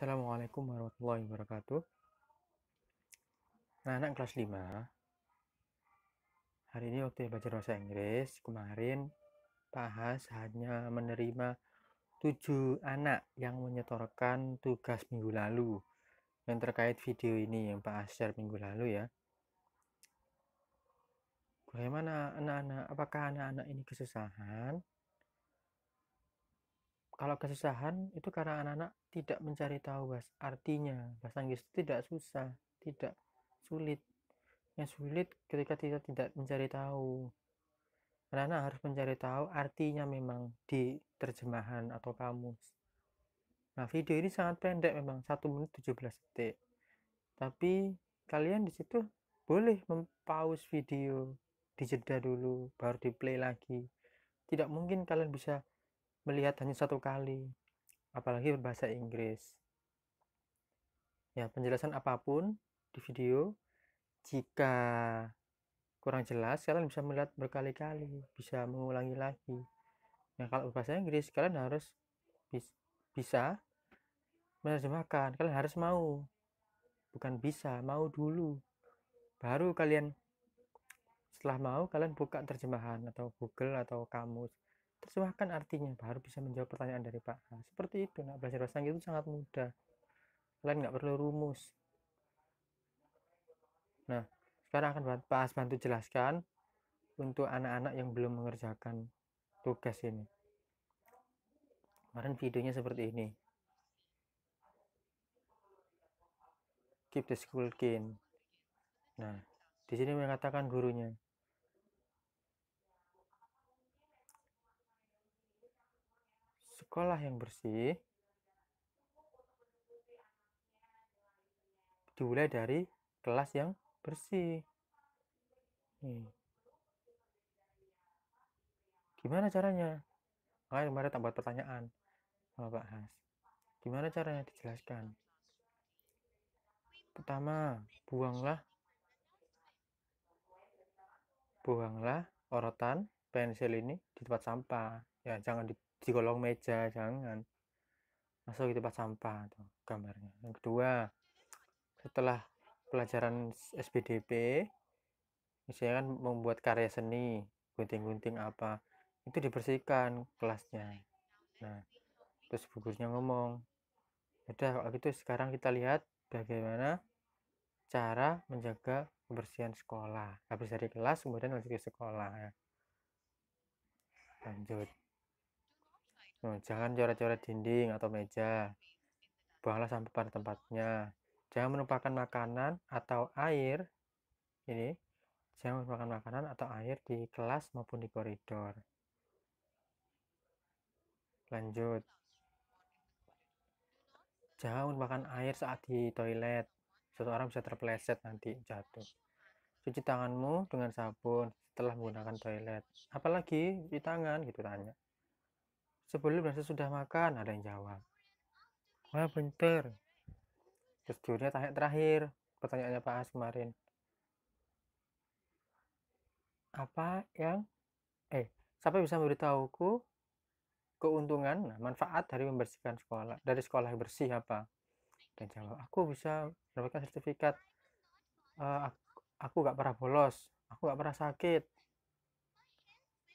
Assalamualaikum warahmatullahi wabarakatuh. Nah, anak kelas 5, hari ini waktu belajar bahasa Inggris, kemarin Pak Has hanya menerima 7 anak yang menyetorkan tugas minggu lalu yang terkait video ini yang Pak Has share minggu lalu ya. Bagaimana anak-anak? Apakah anak-anak ini kesusahan? Kalau kesusahan itu karena anak-anak tidak mencari tahu artinya. Bahasa Inggris itu tidak susah, tidak sulit. Yang sulit ketika kita tidak mencari tahu. Anak-anak harus mencari tahu artinya memang di terjemahan atau kamus. Nah, video ini sangat pendek memang 1 menit 17 detik. Tapi kalian di situ boleh mempause video, dijeda dulu, baru di play lagi. Tidak mungkin kalian bisa melihat hanya satu kali, apalagi berbahasa Inggris. Ya, penjelasan apapun di video, jika kurang jelas, kalian bisa melihat berkali-kali, bisa mengulangi lagi. Nah, kalau bahasa Inggris, kalian harus bisa menerjemahkan. Kalian harus mau, bukan bisa, mau dulu. Baru kalian, setelah mau, kalian buka terjemahan atau Google atau kamus. Terjemahkan artinya, baru bisa menjawab pertanyaan dari Pak A. Seperti itu, nah, belajar bahasa Inggris itu sangat mudah. Kalian nggak perlu rumus. Nah, sekarang akan Pak A bantu jelaskan untuk anak-anak yang belum mengerjakan tugas ini. Kemarin videonya seperti ini. Keep the school clean. Nah, di sini mengatakan gurunya, sekolah yang bersih dimulai dari kelas yang bersih. Nih. Gimana caranya? Makanya kemarin tak buat pertanyaan sama Pak Has. Gimana caranya dijelaskan? Pertama, buanglah orotan pensil ini di tempat sampah. Ya, jangan di kolong meja, jangan. Masuk di tempat sampah tuh gambarnya. Yang kedua, setelah pelajaran SBDP, misalnya kan membuat karya seni, gunting-gunting apa, itu dibersihkan kelasnya. Nah, terus bu gurunya ngomong, udah kalau gitu sekarang kita lihat bagaimana cara menjaga kebersihan sekolah. Habis dari kelas kemudian lanjut ke sekolah ya. Lanjut. Nah, jangan coret-coret dinding atau meja. Buanglah sampah pada tempatnya. Jangan menumpahkan makanan atau air ini. Jangan menumpahkan makanan atau air di kelas maupun di koridor. Lanjut. Jangan menumpahkan air saat di toilet. Satu orang bisa terpeleset nanti jatuh. Cuci tanganmu dengan sabun setelah menggunakan toilet. Apalagi cuci tangan gitu tanya. Sebelum dan sesudah makan ada yang jawab. Wah bentar. Terus gurunya tanya terakhir. Pertanyaannya Pak As kemarin. Apa yang siapa bisa memberitahuku keuntungan, manfaat dari membersihkan sekolah, dari sekolah yang bersih apa? Dan jawab, aku bisa mendapatkan sertifikat, aku gak pernah bolos, aku gak pernah sakit,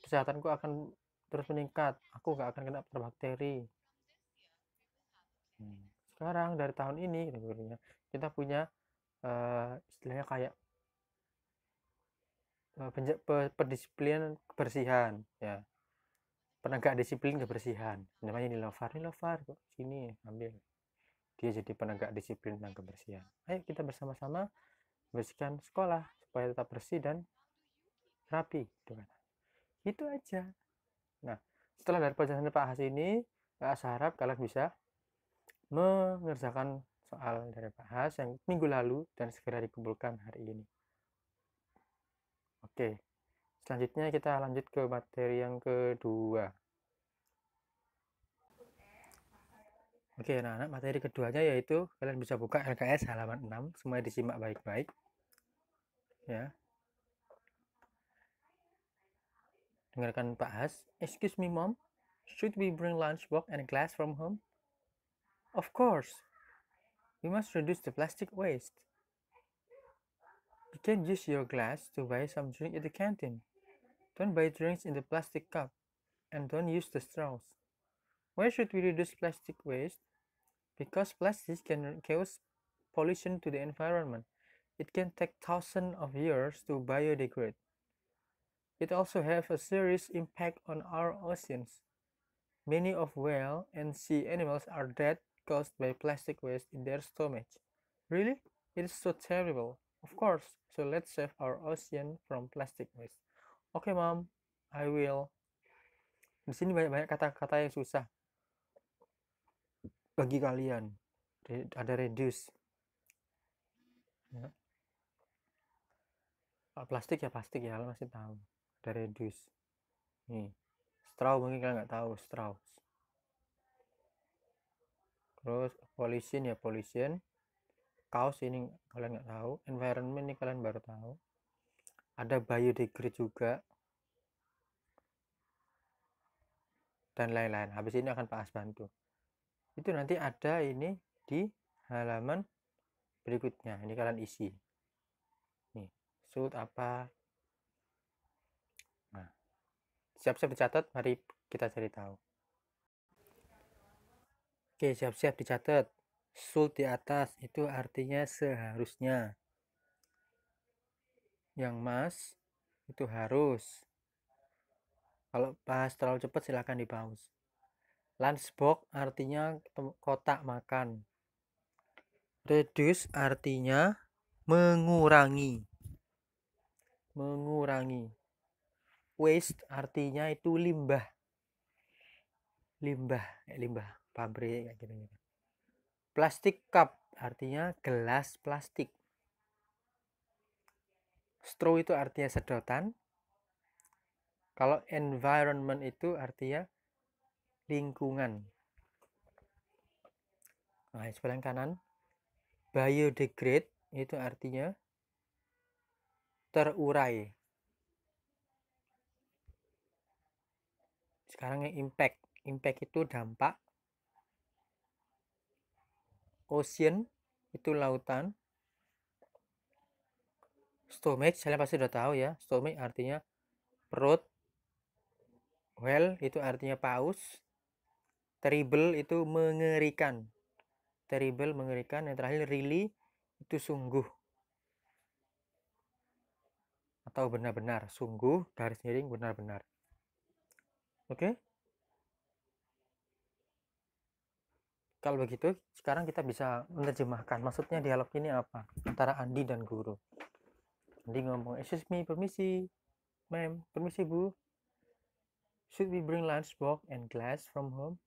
kesehatanku akan terus meningkat, aku gak akan kena bakteri. Sekarang dari tahun ini kita punya istilahnya kayak pendisiplinan kebersihan ya, penegak disiplin kebersihan, namanya Nilovar kok sini ambil, dia jadi penegak disiplin dan kebersihan. Ayo kita bersama-sama bersihkan sekolah supaya tetap bersih dan rapi gitu kan. Itu aja. Nah, setelah dari penjelasan Pak Has ini, saya harap kalian bisa mengerjakan soal dari Pak Has yang minggu lalu dan segera dikumpulkan hari ini. Oke, selanjutnya kita lanjut ke materi yang kedua. Oke, nah materi keduanya yaitu kalian bisa buka LKS halaman 6, semuanya disimak baik-baik ya. Dengarkan Pak Has. Excuse me mom, should we bring lunchbox and glass from home? Of course. We must reduce the plastic waste. You can use your glass to buy some drink at the canteen. Don't buy drinks in the plastic cup, and don't use the straws. Why should we reduce plastic waste? Because plastic can cause pollution to the environment. It can take thousands of years to biodegrade. It also has a serious impact on our oceans. Many of whale and sea animals are dead caused by plastic waste in their stomach. Really? It is so terrible. Of course, so let's save our ocean from plastic waste. Okay, Mom, I will. Di sini banyak kata-kata yang susah bagi kalian. Ada reduce. Ya. Kalau plastik ya plastik ya, kalian masih tahu. Ada reduce. Nih, straw mungkin kalian nggak tahu straw. Terus pollution ya pollution. Chaos ini kalian nggak tahu. Environment ini kalian baru tahu. Ada biodegrade juga. Dan lain-lain. Habis ini akan Pak As bantu. Itu nanti ada ini di halaman berikutnya. Ini kalian isi. Nih, should apa. Nah, siap-siap dicatat, mari kita cari tahu. Oke, siap-siap dicatat. Should di atas itu artinya seharusnya. Yang must itu harus. Kalau bahas terlalu cepat silahkan di pause. Lunchbox artinya kotak makan. Reduce artinya mengurangi. Mengurangi. Waste artinya itu limbah. Limbah pabrik kayak gitu. Plastic cup artinya gelas plastik. Straw itu artinya sedotan. Kalau environment itu artinya lingkungan. Nah, sebelah kanan biodegrade itu artinya terurai. Sekarang yang impact itu dampak. Ocean itu lautan. Stomach kalian pasti udah tahu ya, stomach artinya perut. Whale itu artinya paus. Terrible itu mengerikan. Terrible mengerikan. Yang terakhir really itu sungguh atau benar-benar. Sungguh garis miring benar-benar. Oke? Kalau begitu sekarang kita bisa menerjemahkan maksudnya dialog ini apa antara Andi dan guru. Andi ngomong, excuse me, permisi ma'am, permisi bu, should we bring lunchbox and glass from home?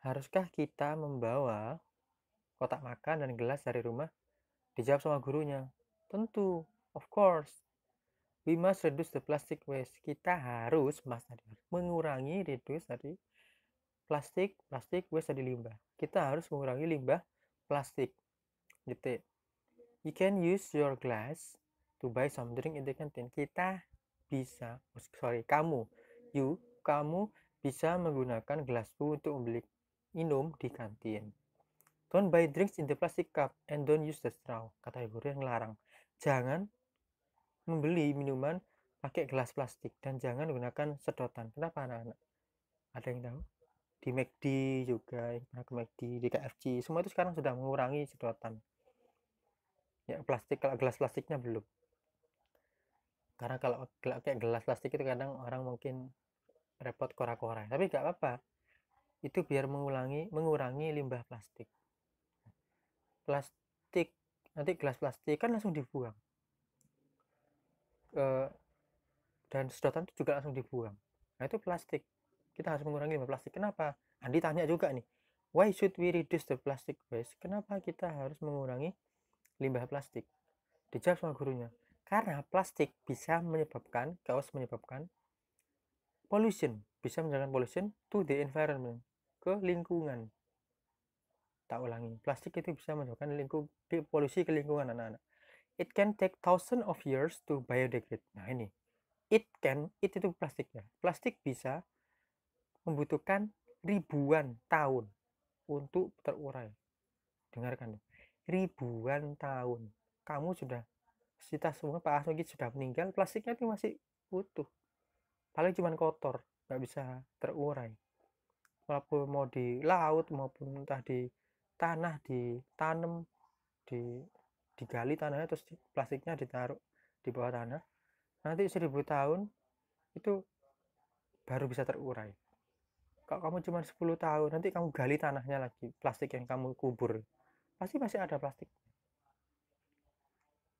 Haruskah kita membawa kotak makan dan gelas dari rumah? Dijawab sama gurunya, tentu, of course. We must reduce the plastic waste. Kita harus mengurangi reduce tadi plastik waste tadi limbah. Kita harus mengurangi limbah plastik. Gitu. You can use your glass to buy some drink in the canteen. Kita bisa, kamu bisa menggunakan gelasmu untuk membeli minum di kantin. Don't buy drinks in the plastic cup and don't use the straw. Kata ibu guru yang larang. Jangan membeli minuman pakai gelas plastik dan jangan gunakan sedotan. Kenapa anak-anak? Ada yang tahu? Di McD juga, pernah ke McD, di KFC, semua itu sekarang sudah mengurangi sedotan. Ya plastik, kalau gelas plastiknya belum. Karena kalau kayak gelas plastik itu kadang orang mungkin repot kora-kora. Tapi nggak apa-apa. Itu biar mengurangi limbah plastik. Plastik, nanti gelas plastik kan langsung dibuang. Dan sedotan itu juga langsung dibuang. Nah itu plastik. Kita harus mengurangi limbah plastik. Kenapa? Andi tanya juga nih. Why should we reduce the plastic waste? Kenapa kita harus mengurangi limbah plastik? Dijawab sama gurunya. Karena plastik bisa menyebabkan pollution. Bisa menyebabkan pollution to the environment. Ke lingkungan. Tak ulangi. Plastik itu bisa menyebabkan polusi ke lingkungan anak-anak. It can take thousands of years to biodegrade. Nah ini. It itu plastiknya. Plastik bisa membutuhkan ribuan tahun untuk terurai. dengarkan, ribuan tahun kamu sudah, kita semua, Pak Asuki sudah meninggal, plastiknya itu masih utuh, paling cuma kotor, nggak bisa terurai. Walaupun mau di laut maupun entah di tanah, ditanam, digali tanahnya, terus plastiknya ditaruh di bawah tanah, nanti 1000 tahun itu baru bisa terurai. Kalau kamu cuma 10 tahun, nanti kamu gali tanahnya lagi, plastik yang kamu kubur, pasti masih ada plastik.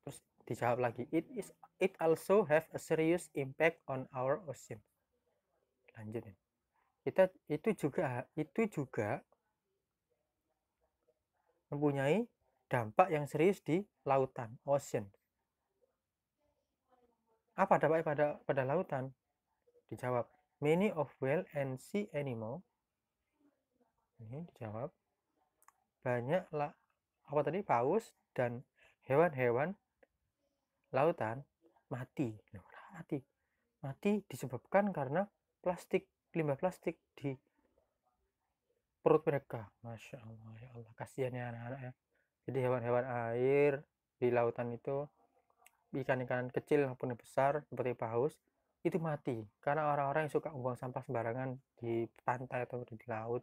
Terus dijawab lagi, it also have a serious impact on our ocean. Lanjut, kita itu juga mempunyai dampak yang serius di lautan, ocean. Apa dampaknya pada lautan? Dijawab, many of whale and sea animal. Ini dijawab, banyaklah apa tadi, paus dan hewan-hewan lautan mati. Mati disebabkan karena plastik, limbah plastik di perut mereka. Masya Allah, ya Allah, kasihan ya anak-anak ya. Jadi hewan-hewan air di lautan itu, ikan-ikan kecil maupun besar seperti paus, itu mati karena orang-orang yang suka buang sampah sembarangan di pantai atau di laut.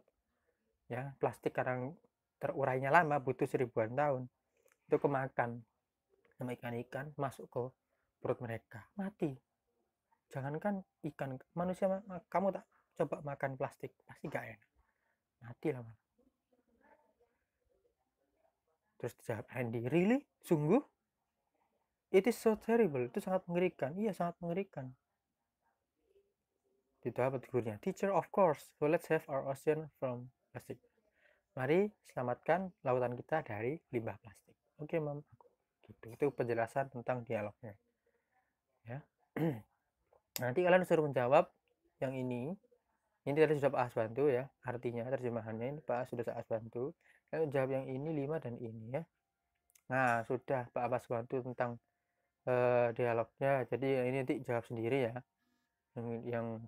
Ya, plastik karena terurainya lama, butuh 1000-an tahun, itu kemakan sama ikan-ikan, masuk ke perut mereka, mati. Jangankan ikan, manusia, kamu tak coba makan plastik, pasti gak enak, mati lah. Terus dijawab Andy, really? Sungguh? It is so terrible. Itu sangat mengerikan. Iya, sangat mengerikan. Dijawab gurnya, teacher, of course. So let's save our ocean from plastic. Mari selamatkan lautan kita dari limbah plastik. Oke, Mam. Gitu. Itu penjelasan tentang dialognya. Ya. Nanti kalian suruh menjawab yang ini. Ini tadi sudah Pak As bantu ya. Artinya, terjemahannya ini Pak As sudah saya bantu. Kalian jawab yang ini 5 dan ini ya. Nah, sudah Pak Abbas bantu tentang dialognya. Jadi ini nanti jawab sendiri ya. Yang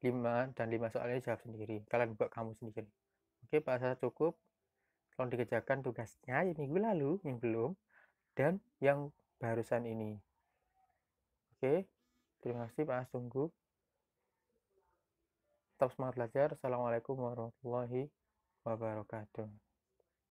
5 dan 5 soalnya jawab sendiri. Kalian buat kamu sendiri. Oke, Pak Asa cukup. Tolong dikerjakan tugasnya yang minggu lalu, yang belum, dan yang barusan ini. Oke, terima kasih Pak As, tunggu. Tetap semangat belajar. Assalamualaikum warahmatullahi wabarakatuh.